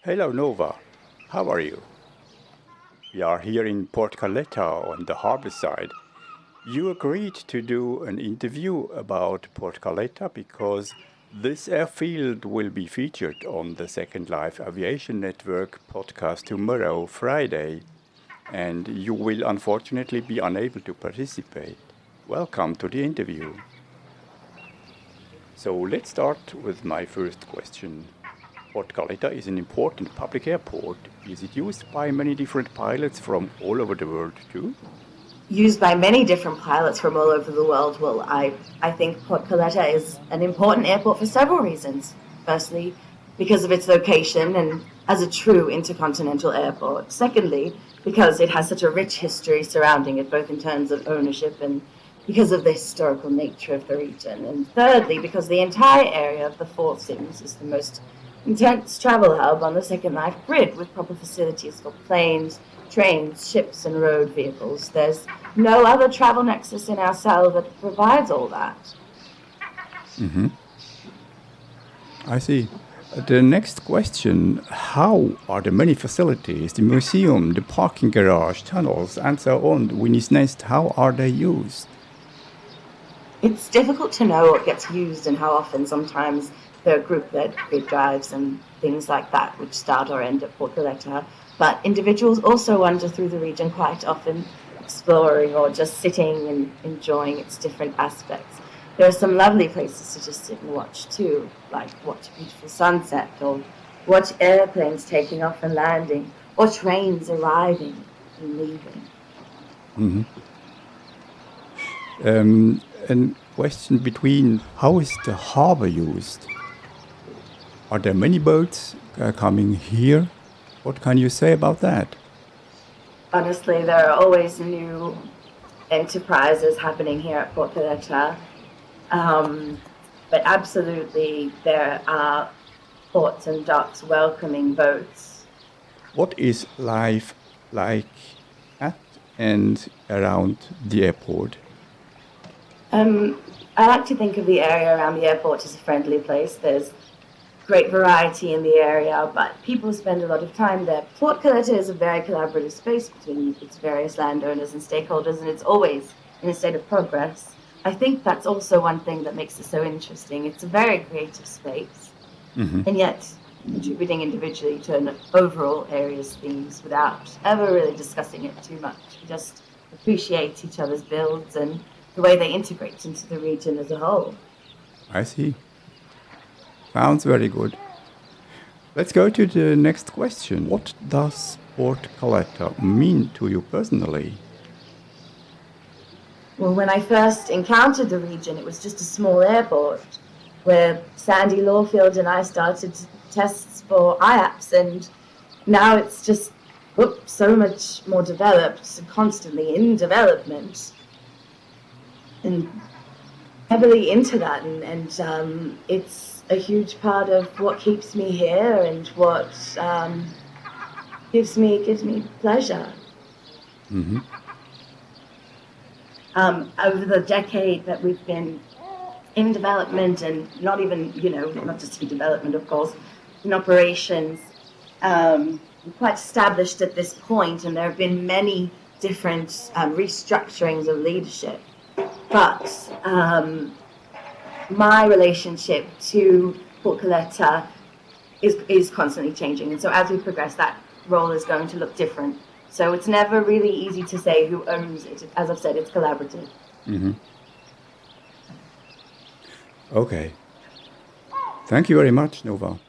Hello, Nova. How are you? We are here in Port Calleta on the harbor side. You agreed to do an interview about Port Calleta because this airfield will be featured on the Second Life Aviation Network podcast tomorrow, Friday, and you will unfortunately be unable to participate. Welcome to the interview. So let's start with my first question. Port Calleta is an important public airport. Is it used by many different pilots from all over the world too? Used by many different pilots from all over the world. Well, I think Port Calleta is an important airport for several reasons. Firstly, because of its location and as a true intercontinental airport. Secondly, because it has such a rich history surrounding it, both in terms of ownership and because of the historical nature of the region. And thirdly, because the entire area of the Four Seas is the most intense travel hub on the Second Life grid with proper facilities for planes, trains, ships, and road vehicles. There's no other travel nexus in our cell that provides all that. Mm-hmm. I see. The next question, how are the many facilities, the museum, the parking garage, tunnels, and so on, Winnie's Nest, how are they used? It's difficult to know what gets used and how often. Sometimes there are group-led grid drives and things like that, which start or end at Port Calleta. But individuals also wander through the region quite often, exploring or just sitting and enjoying its different aspects. There are some lovely places to just sit and watch too, like watch a beautiful sunset or watch airplanes taking off and landing or trains arriving and leaving. Mm-hmm. A question between, how is the harbor used? Are there many boats coming here? What can you say about that? Honestly, there are always new enterprises happening here at Port Calleta. But absolutely, there are ports and docks welcoming boats. What is life like at and around the airport? I like to think of the area around the airport as a friendly place. There's great variety in the area, but people spend a lot of time there. Port Calleta is a very collaborative space between its various landowners and stakeholders, and it's always in a state of progress. I think that's also one thing that makes it so interesting. It's a very creative space, and yet contributing individually to an overall area's themes without ever really discussing it too much. We just appreciate each other's builds and the way they integrate into the region as a whole. I see. Sounds very good. Let's go to the next question. What does Port Calleta mean to you personally? Well, when I first encountered the region, it was just a small airport where Sandy Lawfield and I started tests for IAPS, and now it's just so much more developed, constantly in development, and heavily into that, and it's a huge part of what keeps me here and what gives me pleasure. Mm-hmm. Over the decade that we've been in development, and not just in development, of course, in operations, we're quite established at this point, and there have been many different restructurings of leadership. But my relationship to Port Calleta is constantly changing, and so as we progress, that role is going to look different. So it's never really easy to say who owns it. As I've said, it's collaborative. Mm-hmm. Okay. Thank you very much, Nova.